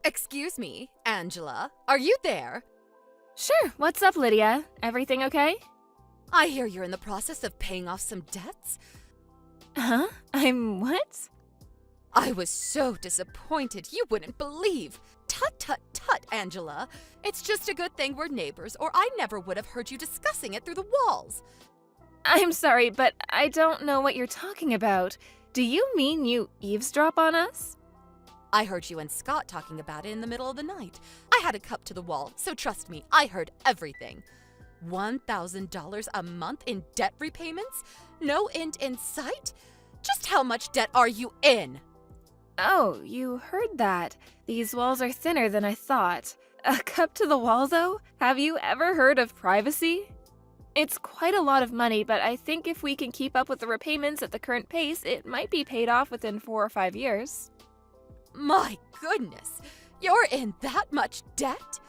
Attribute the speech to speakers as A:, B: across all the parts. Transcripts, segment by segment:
A: Excuse me, Angela. Are you there?
B: Sure, what's up, Lydia? Everything okay?
A: I hear you're in the process of paying off some debts.
B: Huh? I'm what?
A: I was so disappointed you wouldn't believe. Tut, tut, tut, Angela. It's just a good thing we're neighbors, or I never would have heard you discussing it through the walls.
B: I'm sorry, but I don't know what you're talking about. Do you mean you eavesdrop on us?
A: I heard you and Scott talking about it in the middle of the night. I had a cup to the wall, so trust me, I heard everything. $1,000 a month in debt repayments? No end in sight? Just how much debt are you in?
B: Oh, you heard that. These walls are thinner than I thought. A cup to the wall, though? Have you ever heard of privacy? It's quite a lot of money, but I think if we can keep up with the repayments at the current pace, it might be paid off within 4 or 5 years.
A: My goodness, you're in that much debt?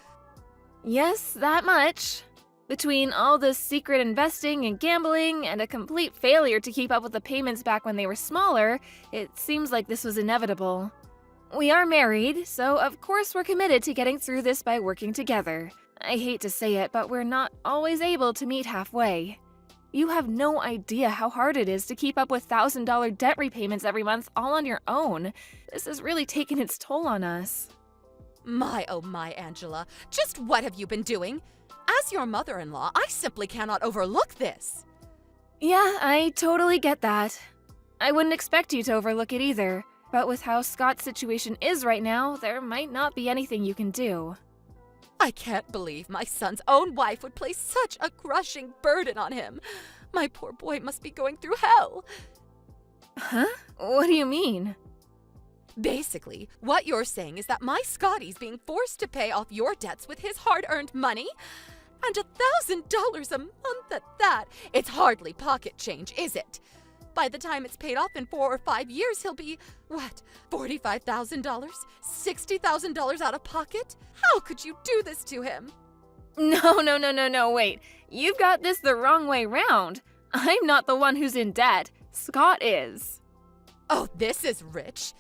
B: Yes, that much. Between all the secret investing and gambling and a complete failure to keep up with the payments back when they were smaller, it seems like this was inevitable. We are married, so of course we're committed to getting through this by working together. I hate to say it, but we're not always able to meet halfway. You have no idea how hard it is to keep up with $1,000 debt repayments every month all on your own. This has really taken its toll on us.
A: My, oh my, Angela. Just what have you been doing? As your mother-in-law, I simply cannot overlook this.
B: Yeah, I totally get that. I wouldn't expect you to overlook it either. But with how Scott's situation is right now, there might not be anything you can do.
A: I can't believe my son's own wife would place such a crushing burden on him. My poor boy must be going through hell.
B: Huh? What do you mean?
A: Basically, what you're saying is that my Scotty's being forced to pay off your debts with his hard-earned money? And $1,000 a month at that. It's hardly pocket change, is it? By the time it's paid off in 4 or 5 years, he'll be, what, $45,000? $60,000 out of pocket? How could you do this to him?
B: No, wait. You've got this the wrong way round. I'm not the one who's in debt. Scott is.
A: Oh, this is rich.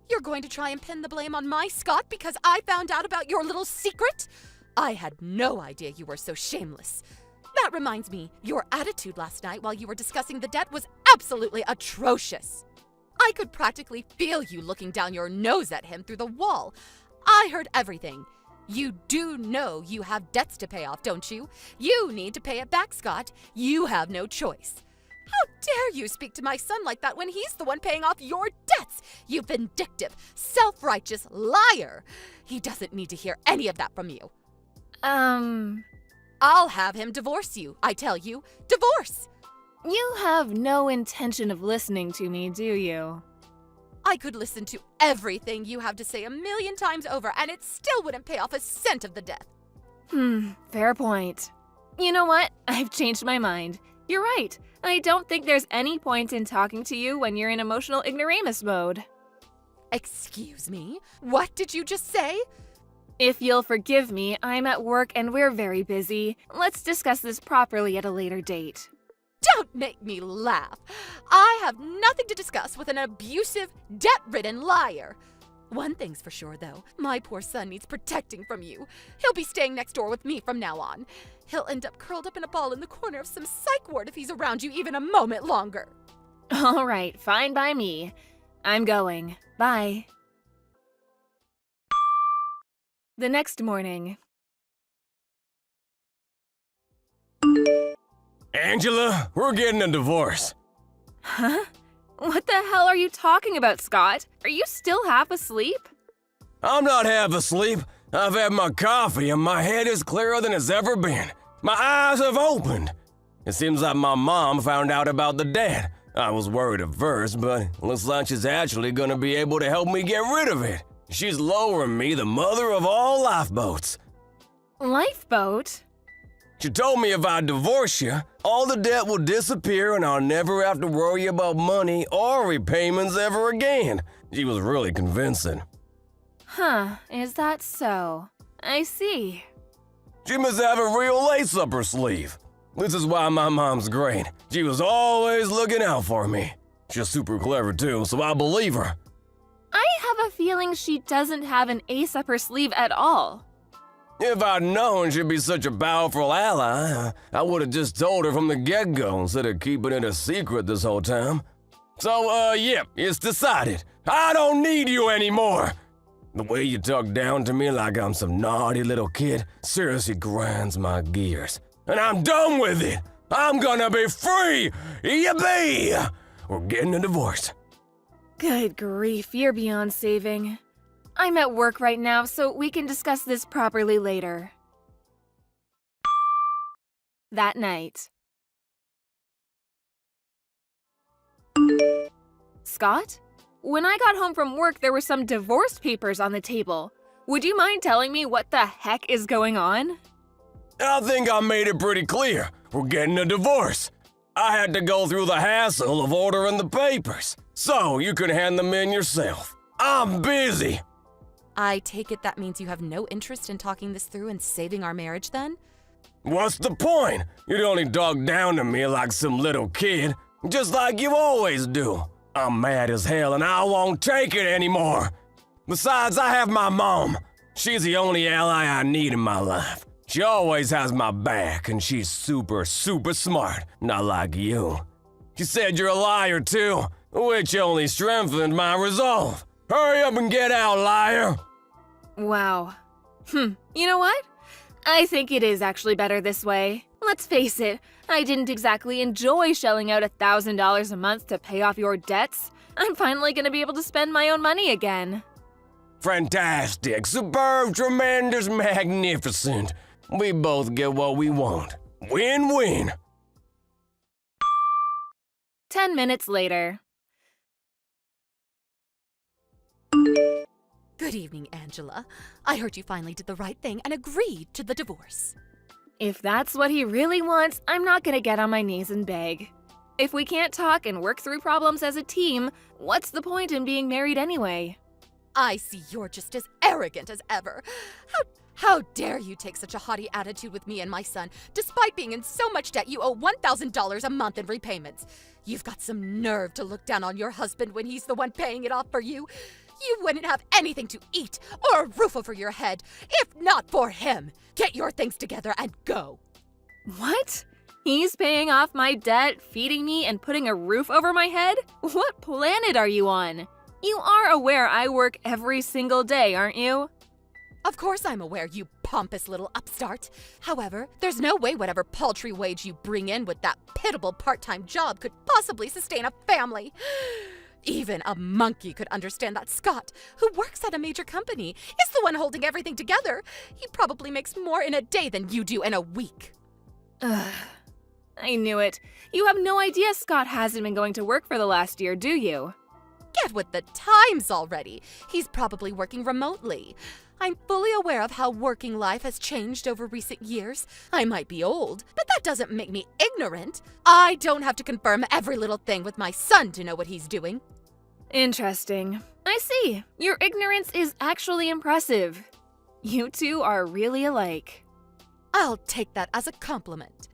A: You're going to try and pin the blame on my Scott because I found out about your little secret? I had no idea you were so shameless. That reminds me, your attitude last night while you were discussing the debt was absolutely atrocious. I could practically feel you looking down your nose at him through the wall. I heard everything. You do know you have debts to pay off, don't you? You need to pay it back, Scott. You have no choice. How dare you speak to my son like that when he's the one paying off your debts? You vindictive, self-righteous liar. He doesn't need to hear any of that from you. I'll have him divorce you, I tell you. Divorce!
B: You have no intention of listening to me, do you?
A: I could listen to everything you have to say 1,000,000 times over, and it still wouldn't pay off a cent of the debt.
B: Fair point. You know what? I've changed my mind. You're right. I don't think there's any point in talking to you when you're in emotional ignoramus mode.
A: Excuse me? What did you just say?
B: If you'll forgive me, I'm at work and we're very busy. Let's discuss this properly at a later date.
A: Don't make me laugh. I have nothing to discuss with an abusive, debt-ridden liar. One thing's for sure, though. My poor son needs protecting from you. He'll be staying next door with me from now on. He'll end up curled up in a ball in the corner of some psych ward if he's around you even a moment longer.
B: All right, fine by me. I'm going. Bye. The next morning.
C: Angela, we're getting a divorce.
B: Huh? What the hell are you talking about, Scott? Are you still half asleep?
C: I'm not half asleep. I've had my coffee and my head is clearer than it's ever been. My eyes have opened. It seems like my mom found out about the debt. I was worried at first, but looks like she's actually gonna be able to help me get rid of it. She's lowering me the mother of all lifeboats.
B: Lifeboat?
C: She told me if I divorce you, all the debt will disappear and I'll never have to worry about money or repayments ever again. She was really convincing.
B: Huh, is that so? I see.
C: She must have a real lace up her sleeve. This is why my mom's great. She was always looking out for me. She's super clever too, so I believe her.
B: I have a feeling she doesn't have an ace up her sleeve at all.
C: If I'd known she'd be such a powerful ally, I would have just told her from the get-go instead of keeping it a secret this whole time. So, yep, it's decided. I don't need you anymore. The way you talk down to me like I'm some naughty little kid seriously grinds my gears. And I'm done with it. I'm gonna be free. Yippee! We're getting a divorce.
B: Good grief, you're beyond saving. I'm at work right now, so we can discuss this properly later. That night. Scott? When I got home from work, there were some divorce papers on the table. Would you mind telling me what the heck is going on?
C: I think I made it pretty clear. We're getting a divorce. I had to go through the hassle of ordering the papers, so you can hand them in yourself. I'm busy.
A: I take it that means you have no interest in talking this through and saving our marriage then?
C: What's the point? You'd only talk down to me like some little kid, just like you always do. I'm mad as hell and I won't take it anymore. Besides, I have my mom. She's the only ally I need in my life. She always has my back and she's super smart, not like you. She said you're a liar too, which only strengthened my resolve. Hurry up and get out, liar!
B: Wow. You know what? I think it is actually better this way. Let's face it, I didn't exactly enjoy shelling out $1,000 a month to pay off your debts. I'm finally gonna be able to spend my own money again.
C: Fantastic, superb, tremendous, magnificent. We both get what we want. Win-win.
B: 10 minutes later.
A: Good evening, Angela. I heard you finally did the right thing and agreed to the divorce.
B: If that's what he really wants, I'm not gonna get on my knees and beg. If we can't talk and work through problems as a team, what's the point in being married anyway?
A: I see you're just as arrogant as ever. How dare you take such a haughty attitude with me and my son? Despite being in so much debt, you owe $1,000 a month in repayments. You've got some nerve to look down on your husband when he's the one paying it off for you. You wouldn't have anything to eat or a roof over your head if not for him. Get your things together and go.
B: What? He's paying off my debt, feeding me, and putting a roof over my head? What planet are you on? You are aware I work every single day, aren't you?
A: Of course I'm aware, you pompous little upstart. However, there's no way whatever paltry wage you bring in with that pitiable part-time job could possibly sustain a family. Even a monkey could understand that Scott, who works at a major company, is the one holding everything together. He probably makes more in a day than you do in a week.
B: Ugh. I knew it. You have no idea Scott hasn't been going to work for the last year, do you?
A: Get with the times already. He's probably working remotely. I'm fully aware of how working life has changed over recent years. I might be old, but that doesn't make me ignorant. I don't have to confirm every little thing with my son to know what he's doing.
B: Interesting. I see. Your ignorance is actually impressive. You two are really alike.
A: I'll take that as a compliment.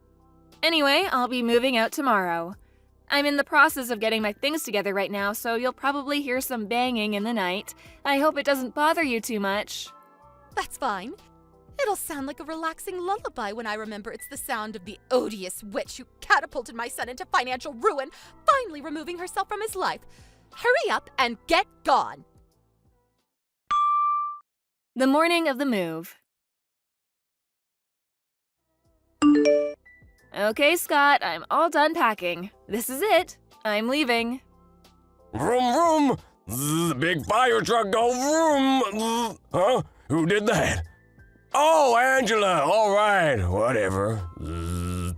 B: Anyway, I'll be moving out tomorrow. I'm in the process of getting my things together right now, so you'll probably hear some banging in the night. I hope it doesn't bother you too much.
A: That's fine. It'll sound like a relaxing lullaby when I remember it's the sound of the odious witch who catapulted my son into financial ruin, finally removing herself from his life. Hurry up and get gone.
B: The morning of the move. Okay, Scott, I'm all done packing. This is it. I'm leaving.
C: Vroom, vroom. Zzz, big fire truck go vroom. Zzz. Huh? Who did that? Oh, Angela. All right. Whatever. Zzz.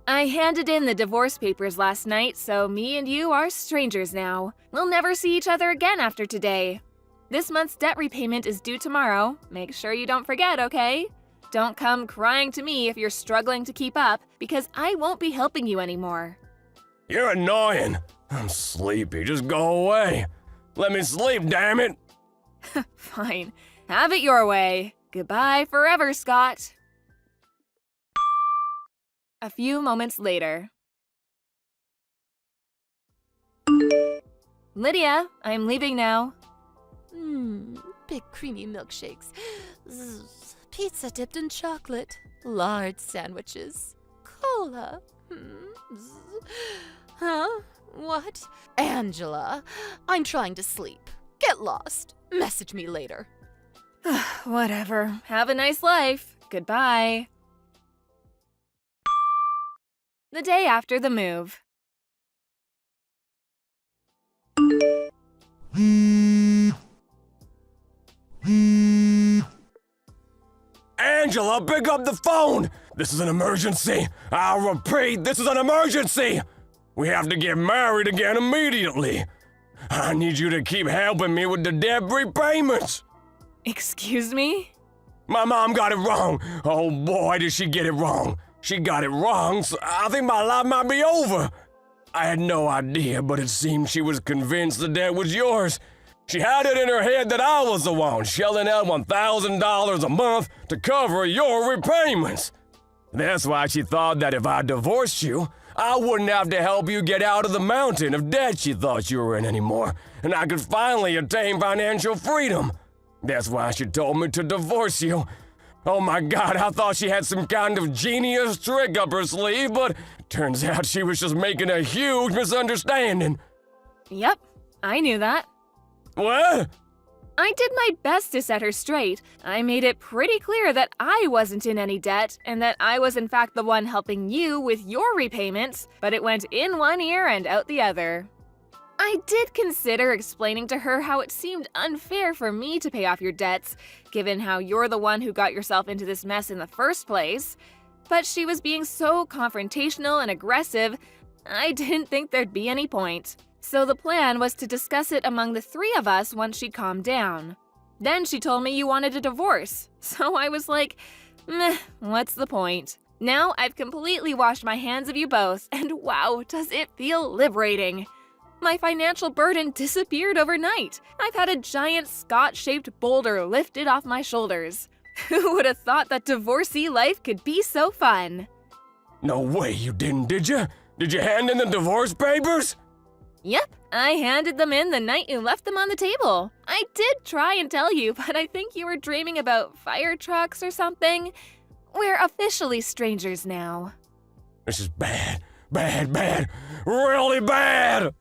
B: I handed in the divorce papers last night, so me and you are strangers now. We'll never see each other again after today. This month's debt repayment is due tomorrow. Make sure you don't forget, okay? Don't come crying to me if you're struggling to keep up, because I won't be helping you anymore.
C: You're annoying. I'm sleepy. Just go away. Let me sleep, damn it.
B: Fine. Have it your way. Goodbye forever, Scott. A few moments later. Lydia, I'm leaving now.
A: Big creamy milkshakes. Zzz, pizza dipped in chocolate. Lard sandwiches. Cola. Zzz. Huh? What? Angela, I'm trying to sleep. Get lost. Message me later.
B: Whatever. Have a nice life. Goodbye. The day after the move.
C: Angela, pick up the phone! This is an emergency! I'll repeat, this is an emergency! We have to get married again immediately! I need you to keep helping me with the debt repayments!
B: Excuse me?
C: My mom got it wrong! Oh boy, did she get it wrong! She got it wrong, so I think my life might be over! I had no idea, but it seemed she was convinced the debt was yours. She had it in her head that I was the one shelling out $1,000 a month to cover your repayments. That's why she thought that if I divorced you, I wouldn't have to help you get out of the mountain of debt she thought you were in anymore, and I could finally attain financial freedom. That's why she told me to divorce you. Oh my God, I thought she had some kind of genius trick up her sleeve, but turns out she was just making a huge misunderstanding.
B: Yep, I knew that.
C: What?
B: I did my best to set her straight. I made it pretty clear that I wasn't in any debt and that I was in fact the one helping you with your repayments, but it went in one ear and out the other. I did consider explaining to her how it seemed unfair for me to pay off your debts, given how you're the one who got yourself into this mess in the first place. But she was being so confrontational and aggressive, I didn't think there'd be any point. So the plan was to discuss it among the three of us once she calmed down. Then she told me you wanted a divorce, so I was like, meh, what's the point? Now I've completely washed my hands of you both, and wow, does it feel liberating. My financial burden disappeared overnight. I've had a giant Scott-shaped boulder lifted off my shoulders. Who would have thought that divorcee life could be so fun?
C: No way you didn't, did you? Did you hand in the divorce papers?
B: Yep, I handed them in the night you left them on the table. I did try and tell you, but I think you were dreaming about fire trucks or something. We're officially strangers now.
C: This is bad, bad, really bad!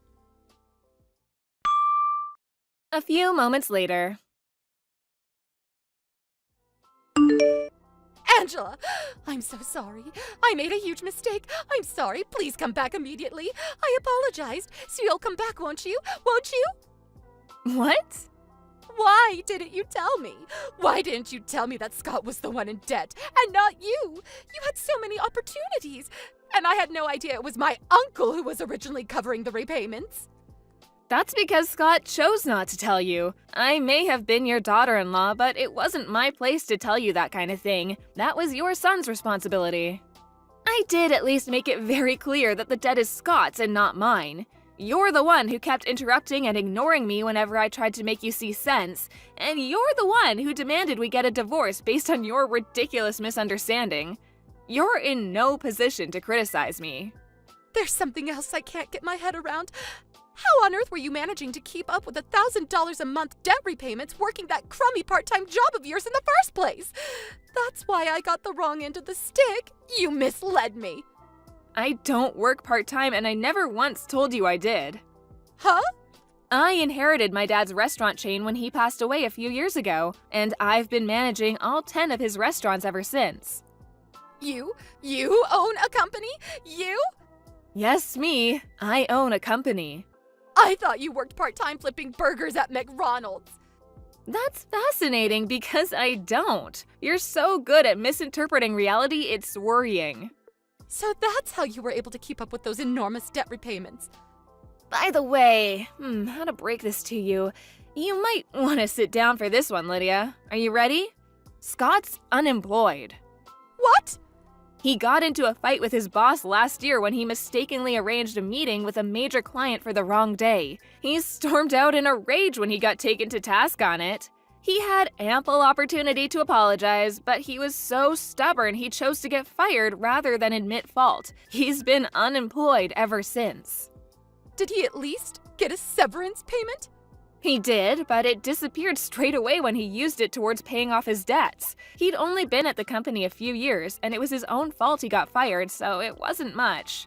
B: A few moments later.
A: Angela, I'm so sorry. I made a huge mistake. I'm sorry. Please come back immediately. I apologized. So you'll come back, won't you? Won't you?
B: What?
A: Why didn't you tell me? Why didn't you tell me that Scott was the one in debt and not you? You had so many opportunities. And I had no idea it was my uncle who was originally covering the repayments.
B: That's because Scott chose not to tell you. I may have been your daughter-in-law, but it wasn't my place to tell you that kind of thing. That was your son's responsibility. I did at least make it very clear that the debt is Scott's and not mine. You're the one who kept interrupting and ignoring me whenever I tried to make you see sense, and you're the one who demanded we get a divorce based on your ridiculous misunderstanding. You're in no position to criticize me.
A: There's something else I can't get my head around. How on earth were you managing to keep up with $1,000 a month debt repayments working that crummy part-time job of yours in the first place? That's why I got the wrong end of the stick. You misled me.
B: I don't work part-time and I never once told you I did.
A: Huh?
B: I inherited my dad's restaurant chain when he passed away a few years ago, and I've been managing all 10 of his restaurants ever since.
A: You own a company? You?
B: Yes, me. I own a company.
A: I thought you worked part-time flipping burgers at McDonald's.
B: That's fascinating because I don't. You're so good at misinterpreting reality, it's worrying.
A: So that's how you were able to keep up with those enormous debt repayments.
B: By the way, how to break this to you. You might want to sit down for this one, Lydia. Are you ready? Scott's unemployed.
A: What?
B: He got into a fight with his boss last year when he mistakenly arranged a meeting with a major client for the wrong day. He stormed out in a rage when he got taken to task on it. He had ample opportunity to apologize, but he was so stubborn he chose to get fired rather than admit fault. He's been unemployed ever since.
A: Did he at least get a severance payment?
B: He did, but it disappeared straight away when he used it towards paying off his debts. He'd only been at the company a few years, and it was his own fault he got fired, so it wasn't much.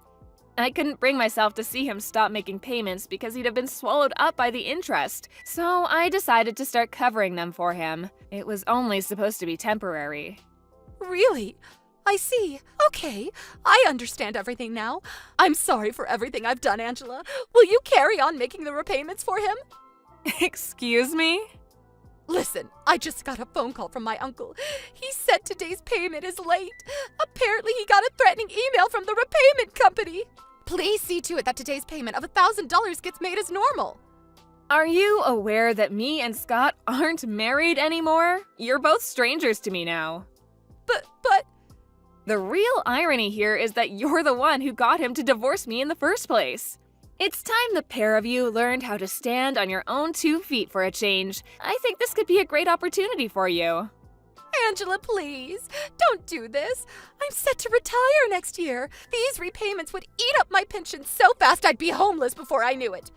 B: I couldn't bring myself to see him stop making payments because he'd have been swallowed up by the interest, so I decided to start covering them for him. It was only supposed to be temporary.
A: Really? I see. Okay, I understand everything now. I'm sorry for everything I've done, Angela. Will you carry on making the repayments for him?
B: Excuse me?
A: Listen, I just got a phone call from my uncle. He said today's payment is late. Apparently he got a threatening email from the repayment company. Please see to it that today's payment of $1,000 gets made as normal.
B: Are you aware that me and Scott aren't married anymore? You're both strangers to me now.
A: But...
B: The real irony here is that you're the one who got him to divorce me in the first place. It's time the pair of you learned how to stand on your own 2 feet for a change. I think this could be a great opportunity for you.
A: Angela, please, don't do this. I'm set to retire next year. These repayments would eat up my pension so fast I'd be homeless before I knew it.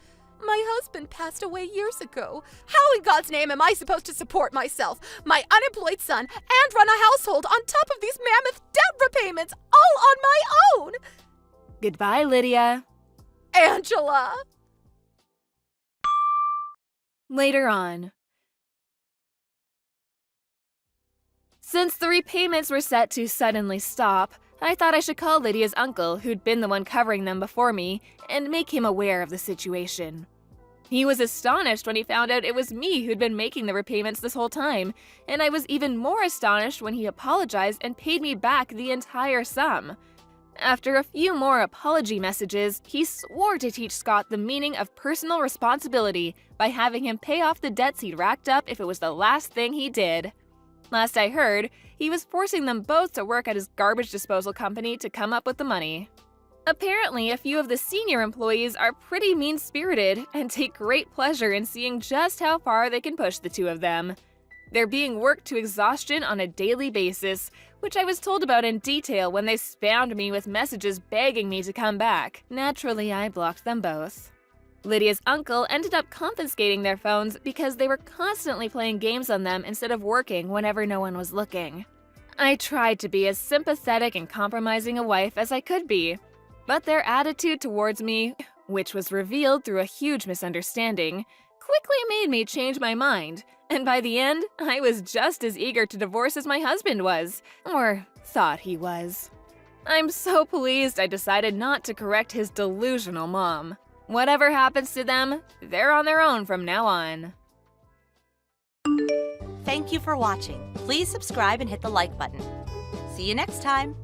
A: My husband passed away years ago. How in God's name am I supposed to support myself, my unemployed son, and run a household on top of these mammoth debt repayments all on my own?
B: Goodbye, Lydia.
A: Angela!
B: Later on. Since the repayments were set to suddenly stop, I thought I should call Lydia's uncle, who'd been the one covering them before me, and make him aware of the situation. He was astonished when he found out it was me who'd been making the repayments this whole time, and I was even more astonished when he apologized and paid me back the entire sum. After a few more apology messages, he swore to teach Scott the meaning of personal responsibility by having him pay off the debts he'd racked up if it was the last thing he did. Last I heard, he was forcing them both to work at his garbage disposal company to come up with the money. Apparently, a few of the senior employees are pretty mean-spirited and take great pleasure in seeing just how far they can push the two of them. They're being worked to exhaustion on a daily basis, which I was told about in detail when they spammed me with messages begging me to come back. Naturally, I blocked them both. Lydia's uncle ended up confiscating their phones because they were constantly playing games on them instead of working whenever no one was looking. I tried to be as sympathetic and compromising a wife as I could be, but their attitude towards me, which was revealed through a huge misunderstanding, quickly made me change my mind, and by the end, I was just as eager to divorce as my husband was, or thought he was. I'm so pleased I decided not to correct his delusional mom. Whatever happens to them, they're on their own from now on.
D: Thank you for watching. Please subscribe and hit the like button. See you next time.